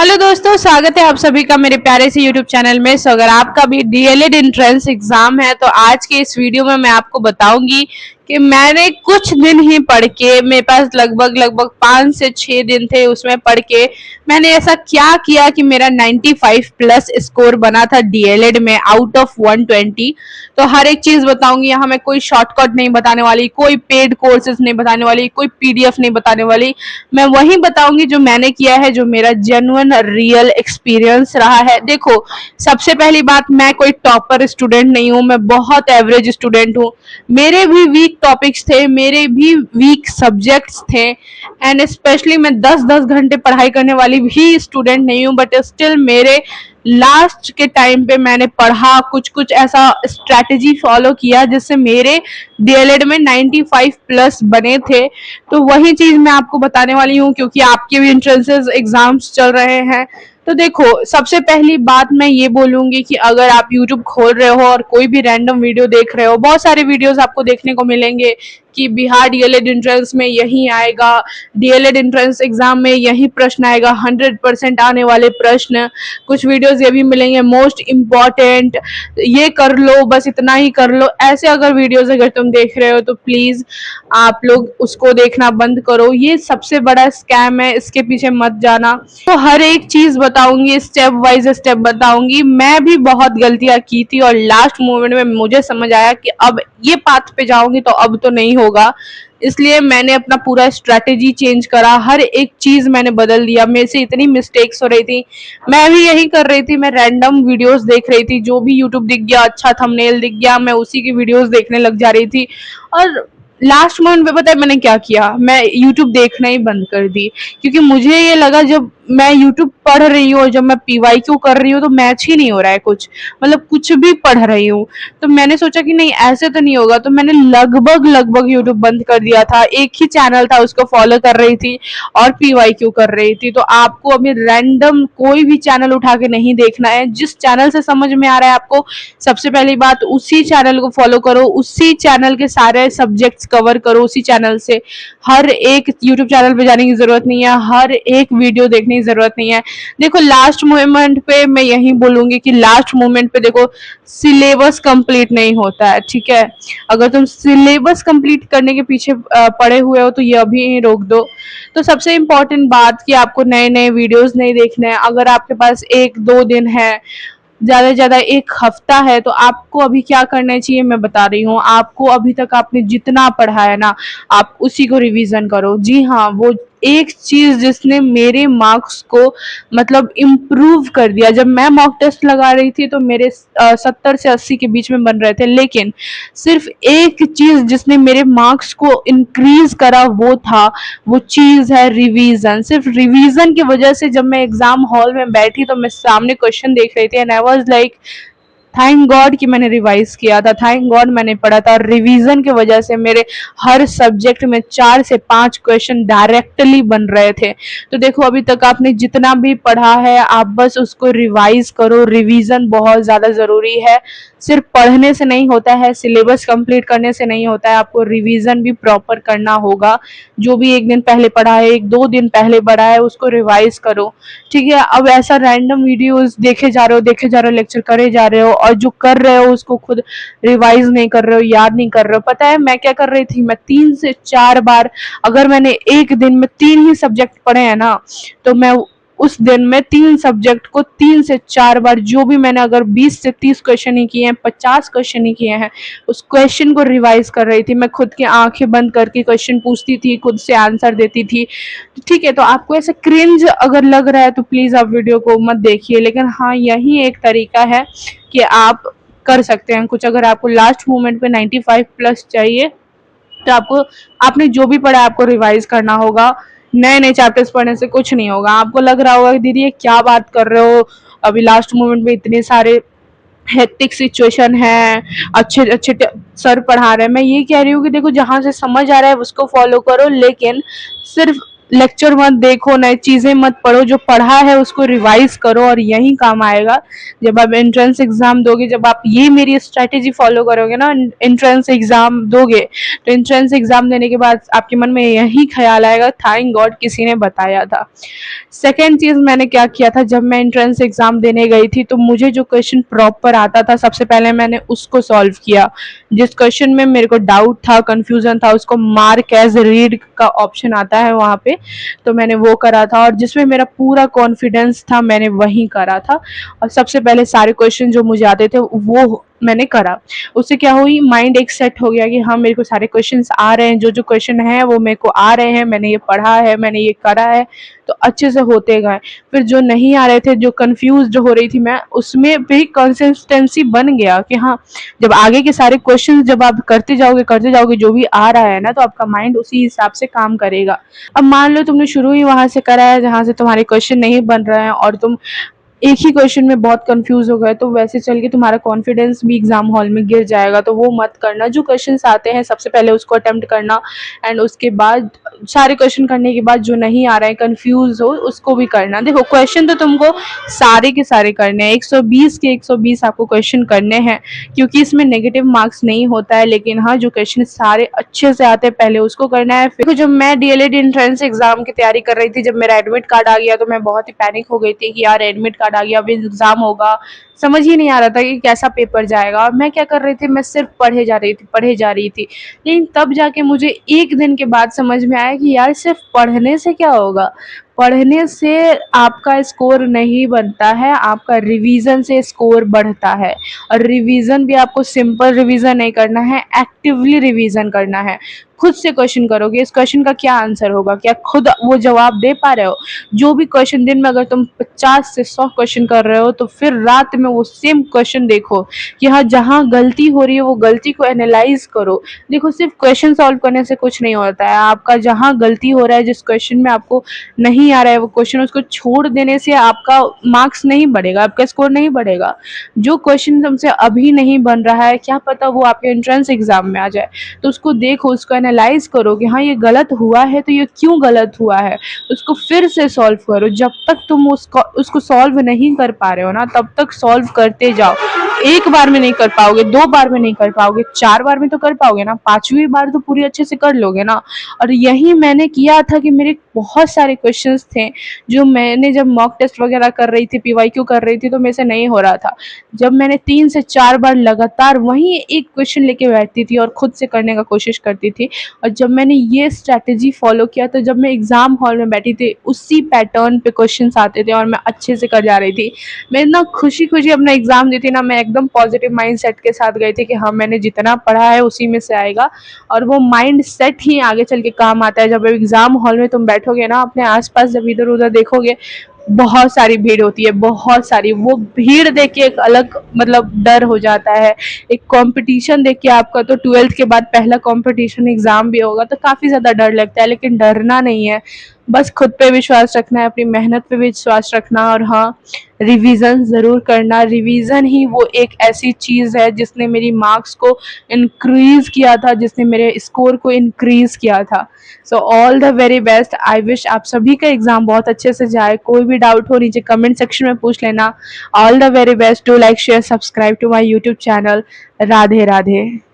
Hello दोस्तों, स्वागत है आप सभी का मेरे प्यारे से यूट्यूब चैनल में। सो अगर आपका भी डीएलएड एंट्रेंस एग्जाम है तो आज के इस वीडियो में मैं आपको बताऊंगी कि मैंने कुछ दिन ही पढ़ के, मेरे पास लगभग 5 से 6 दिन थे, उसमें पढ़ के मैंने ऐसा क्या किया कि मेरा 95 प्लस स्कोर बना था डीएलएड में आउट ऑफ 120। तो हर एक चीज बताऊंगी। यहाँ मैं कोई शॉर्टकट नहीं बताने वाली, कोई पेड कोर्सेज नहीं बताने वाली, कोई पीडीएफ नहीं बताने वाली। मैं वही बताऊंगी जो मैंने किया है, जो मेरा जेन्युइन रियल एक्सपीरियंस रहा है। देखो, सबसे पहली बात, मैं कोई टॉपर स्टूडेंट नहीं हूँ, मैं बहुत एवरेज स्टूडेंट हूँ। मेरे भी वीक टॉपिक्स थे, मेरे भी वीक सब्जेक्ट्स थे, एंड स्पेशली मैं 10-10 घंटे पढ़ाई करने वाली भी स्टूडेंट नहीं हूँ। बट स्टिल मेरे लास्ट के टाइम पे मैंने पढ़ा, कुछ ऐसा स्ट्रैटेजी फॉलो किया जिससे मेरे डीएलएड में 95 प्लस बने थे। तो वही चीज मैं आपको बताने वाली हूँ, क्योंकि आपके भी एंट्रेंसेस एग्जाम्स चल रहे हैं। तो देखो, सबसे पहली बात मैं ये बोलूंगी कि अगर आप YouTube खोल रहे हो और कोई भी रैंडम वीडियो देख रहे हो, बहुत सारे वीडियोस आपको देखने को मिलेंगे कि बिहार डीएलएड एंट्रेंस में यही आएगा, डीएलएड एंट्रेंस एग्जाम में यही प्रश्न आएगा, 100% आने वाले प्रश्न। कुछ वीडियोस ये भी मिलेंगे, मोस्ट इम्पॉर्टेंट, ये कर लो, बस इतना ही कर लो। ऐसे अगर वीडियोस अगर तुम देख रहे हो तो प्लीज आप लोग उसको देखना बंद करो। ये सबसे बड़ा स्कैम है, इसके पीछे मत जाना। तो हर एक चीज बताऊंगी, स्टेप वाइज स्टेप बताऊंगी। मैं भी बहुत गलतियां की थी और लास्ट मोमेंट में मुझे समझ आया कि अब ये पाथ पे जाऊंगी तो अब तो नहीं होगा, इसलिए मैंने अपना पूरा स्ट्रैटेजी चेंज करा, हर एक चीज मैंने बदल दिया। मेरे से इतनी मिस्टेक्स हो रही थी, मैं भी यही कर रही थी। मैं रैंडम वीडियोस देख रही थी, जो भी यूट्यूब दिख गया, अच्छा थंबनेल दिख गया, मैं उसी की वीडियोस देखने लग जा रही थी। और लास्ट मोमेंट पे पता है मैंने क्या किया? मैं यूट्यूब देखना ही बंद कर दी, क्योंकि मुझे ये लगा जब मैं यूट्यूब पढ़ रही हूँ, जब मैं पीवाईक्यू कर रही हूँ तो मैच ही नहीं हो रहा है कुछ, मतलब कुछ भी पढ़ रही हूँ। तो मैंने सोचा कि नहीं, ऐसे तो नहीं होगा। तो मैंने लगभग यूट्यूब बंद कर दिया था। एक ही चैनल था, उसको फॉलो कर रही थी और पीवाईक्यू कर रही थी। तो आपको अभी रैंडम कोई भी चैनल उठा के नहीं देखना है। जिस चैनल से समझ में आ रहा है आपको, सबसे पहली बात उसी चैनल को फॉलो करो, उसी चैनल के सारे सब्जेक्ट्स कवर करो उसी चैनल से। हर एक यूट्यूब चैनल पे जाने की जरूरत नहीं है, हर एक वीडियो देखने की जरूरत नहीं है। देखो, लास्ट मोमेंट पे मैं यही बोलूंगी कि लास्ट मोमेंट पे देखो, सिलेबस कंप्लीट नहीं होता है, ठीक है? अगर तुम सिलेबस कंप्लीट करने के पीछे पड़े हुए हो तो ये अभी ही रोक दो। तो सबसे इम्पोर्टेंट बात कि आपको नए नए वीडियोस नहीं देखने हैं। अगर आपके पास 1-2 दिन है, ज्यादा से ज्यादा 1 हफ्ता है, तो आपको अभी क्या करना चाहिए मैं बता रही हूँ। आपको अभी तक आपने जितना पढ़ा है ना, आप उसी को रिवीजन करो। जी हाँ, वो एक चीज जिसने मेरे मार्क्स को मतलब इम्प्रूव कर दिया। जब मैं मॉक टेस्ट लगा रही थी तो मेरे 70 से 80 के बीच में बन रहे थे, लेकिन सिर्फ एक चीज जिसने मेरे मार्क्स को इंक्रीज करा वो चीज है रिवीजन। सिर्फ रिवीजन की वजह से जब मैं एग्जाम हॉल में बैठी तो मैं सामने क्वेश्चन देख रही थी, and I was like thank God कि मैंने रिवाइज किया था, थैंक गॉड मैंने पढ़ा था। रिवीजन की वजह से मेरे हर सब्जेक्ट में 4 से 5 क्वेश्चन डायरेक्टली बन रहे थे। तो देखो, अभी तक आपने जितना भी पढ़ा है आप बस उसको रिवाइज करो। रिवीजन बहुत ज्यादा जरूरी है। सिर्फ पढ़ने से नहीं होता है, सिलेबस कंप्लीट करने से नहीं होता है, आपको रिवीजन भी प्रॉपर करना होगा। जो भी 1 दिन पहले पढ़ा है, 1-2 दिन पहले पढ़ा है, उसको रिवाइज करो, ठीक है? अब ऐसा रैंडम वीडियोस देखे जा रहे हो, लेक्चर करे जा रहे हो, और जो कर रहे हो उसको खुद रिवाइज नहीं कर रहे हो, याद नहीं कर रहे हो। पता है मैं क्या कर रही थी? मैं 3 से 4 बार, अगर मैंने एक दिन में 3 ही सब्जेक्ट पढ़े हैं ना, तो मैं उस दिन में 3 सब्जेक्ट को 3 से 4 बार, जो भी मैंने अगर 20 से 30 क्वेश्चन ही किए हैं, 50 क्वेश्चन ही किए हैं, उस क्वेश्चन को रिवाइज कर रही थी। मैं खुद की आंखें बंद करके क्वेश्चन पूछती थी, खुद से आंसर देती थी, ठीक है? तो आपको ऐसा क्रिंज अगर लग रहा है तो प्लीज आप वीडियो को मत देखिए, लेकिन हाँ, यही एक तरीका है कि आप कर सकते हैं कुछ। अगर आपको लास्ट मोमेंट पे 95 प्लस चाहिए तो आपको, आपने जो भी पढ़ा आपको रिवाइज करना होगा। नए नए चैप्टर्स पढ़ने से कुछ नहीं होगा। आपको लग रहा होगा कि दीदी ये क्या बात कर रहे हो, अभी लास्ट मोमेंट में इतने सारे हेक्टिक सिचुएशन है, अच्छे अच्छे सर पढ़ा रहे हैं। मैं ये कह रही हूँ कि देखो, जहां से समझ आ रहा है उसको फॉलो करो, लेकिन सिर्फ लेक्चर मत देखो, नई चीज़ें मत पढ़ो, जो पढ़ा है उसको रिवाइज़ करो और यही काम आएगा जब आप एंट्रेंस एग्ज़ाम दोगे। जब आप ये मेरी स्ट्रैटेजी फ़ॉलो करोगे ना, एंट्रेंस एग्ज़ाम दोगे, तो एंट्रेंस एग्ज़ाम देने के बाद आपके मन में यही ख़्याल आएगा, थैंक गॉड किसी ने बताया था। सेकंड चीज़ मैंने क्या किया था, जब मैं एंट्रेंस एग्ज़ाम देने गई थी तो मुझे जो क्वेश्चन प्रॉपर आता था, सबसे पहले मैंने उसको सॉल्व किया। जिस क्वेश्चन में मेरे को डाउट था, कन्फ्यूज़न था, उसको मार्क एज़ रीड का ऑप्शन आता है वहाँ पे, तो मैंने वो करा था। और जिसमें मेरा पूरा कॉन्फिडेंस था मैंने वही करा था, और सबसे पहले सारे क्वेश्चन जो मुझे आते थे वो मैंने करा। उससे क्या हुई, माइंड एक सेट हो गया कि हाँ मेरे को सारे क्वेश्चंस आ रहे हैं, जो जो क्वेश्चन है वो मेरे को आ रहे हैं, मैंने ये पढ़ा है, मैंने ये करा है, तो अच्छे से होते गए। फिर जो नहीं आ रहे थे, जो कंफ्यूज हो रही थी मैं, उसमें भी कंसिस्टेंसी बन गया कि हाँ जब आगे के सारे क्वेश्चन जब आप करते जाओगे जो भी आ रहा है ना, तो आपका माइंड उसी हिसाब से काम करेगा। अब मान लो तुमने शुरू ही वहां से करा है जहां से तुम्हारे क्वेश्चन नहीं बन रहे हैं और तुम एक ही क्वेश्चन में बहुत कंफ्यूज हो गए, तो वैसे चल के तुम्हारा कॉन्फिडेंस भी एग्जाम हॉल में गिर जाएगा। तो वो मत करना। जो क्वेश्चंस आते हैं सबसे पहले उसको अटेम्प्ट करना, एंड उसके बाद सारे क्वेश्चन करने के बाद जो नहीं आ रहा है, कंफ्यूज हो, उसको भी करना। देखो क्वेश्चन तो तुमको सारे के सारे करने हैं, 120 के 120 आपको क्वेश्चन करने हैं, क्योंकि इसमें नेगेटिव मार्क्स नहीं होता है। लेकिन हाँ जो क्वेश्चन सारे अच्छे से आते हैं पहले उसको करना है। फिर जब मैं डीएलएड एंट्रेंस एग्जाम की तैयारी कर रही थी, जब मेरा एडमिट कार्ड आ गया तो मैं बहुत ही पैनिक हो गई थी कि यार एडमिट कार्ड आ गया, अब एग्जाम होगा, समझ ही नहीं आ रहा था कि कैसा पेपर जाएगा। मैं क्या कर रही थी, मैं सिर्फ पढ़े जा रही थी। लेकिन तब जाके मुझे एक दिन के बाद समझ में आया कि यार सिर्फ पढ़ने से क्या होगा, पढ़ने से आपका स्कोर नहीं बनता है, आपका रिवीजन से स्कोर बढ़ता है। और रिवीजन भी आपको सिंपल रिवीजन नहीं करना है, एक्टिवली रिवीजन करना है। खुद से क्वेश्चन करोगे, इस क्वेश्चन का क्या आंसर होगा, क्या खुद वो जवाब दे पा रहे हो। जो भी क्वेश्चन, दिन में अगर तुम 50 से 100 क्वेश्चन कर रहे हो, तो फिर रात में वो सेम क्वेश्चन देखो कि हाँ जहाँ गलती हो रही है वो गलती को एनालाइज करो। देखो सिर्फ क्वेश्चन सॉल्व करने से कुछ नहीं होता है, आपका जहाँ गलती हो रहा है, जिस क्वेश्चन में आपको नहीं आ रहा है वो क्वेश्चन, उसको छोड़ देने से आपका मार्क्स नहीं बढ़ेगा, आपका स्कोर नहीं बढ़ेगा। जो क्वेश्चन तुमसे अभी नहीं बन रहा है, क्या पता वो आपके एंट्रेंस एग्जाम में आ जाए, तो उसको देखो, उसको एनालाइज करो कि हाँ ये गलत हुआ है तो ये क्यों गलत हुआ है, उसको फिर से सॉल्व करो। जब तक तुम उसको सॉल्व नहीं कर पा रहे हो ना, तब तक सॉल्व करते जाओ। एक बार में नहीं कर पाओगे, 2 बार में नहीं कर पाओगे, 4 बार में तो कर पाओगे ना, 5वीं बार तो पूरी अच्छे से कर लोगे ना। और यही मैंने किया था कि मेरे बहुत सारे क्वेश्चंस थे जो मैंने जब मॉक टेस्ट वगैरह कर रही थी, पीवाईक्यू कर रही थी, तो मेरे से नहीं हो रहा था। जब मैंने 3 से 4 बार लगातार वही एक क्वेश्चन लेके बैठती थी और खुद से करने का कोशिश करती थी, और जब मैंने ये स्ट्रैटेजी फॉलो किया, तो जब मैं एग्जाम हॉल में बैठी थी उसी पैटर्न पे क्वेश्चंस आते थे और मैं अच्छे से कर जा रही थी। मैं इतना खुशी खुशी अपना एग्जाम दी थी ना, मैं एकदम पॉजिटिव माइंड सेट के साथ गई थी कि हाँ मैंने जितना पढ़ा है उसी में से आएगा। और वो माइंड सेट ही आगे चल के काम आता है। जब एग्जाम हॉल में तुम बैठोगे ना, अपने आसपास जब इधर उधर देखोगे, बहुत सारी भीड़ होती है, बहुत सारी। वो भीड़ देख के एक अलग मतलब डर हो जाता है, एक कंपटीशन देख के। आपका तो 12th के बाद पहला कंपटीशन एग्जाम भी होगा, तो काफ़ी ज़्यादा डर लगता है, लेकिन डरना नहीं है। बस खुद पे विश्वास रखना है, अपनी मेहनत पे विश्वास रखना, और हाँ रिवीजन ज़रूर करना। रिवीजन ही वो एक ऐसी चीज़ है जिसने मेरी मार्क्स को इंक्रीज़ किया था, जिसने मेरे स्कोर को इंक्रीज़ किया था। So all the very best. I wish आप सभी का एग्ज़ाम बहुत अच्छे से जाए। कोई भी डाउट हो नीचे कमेंट सेक्शन में पूछ लेना। All the very best. Do like share subscribe to my YouTube channel. Radhe Radhe.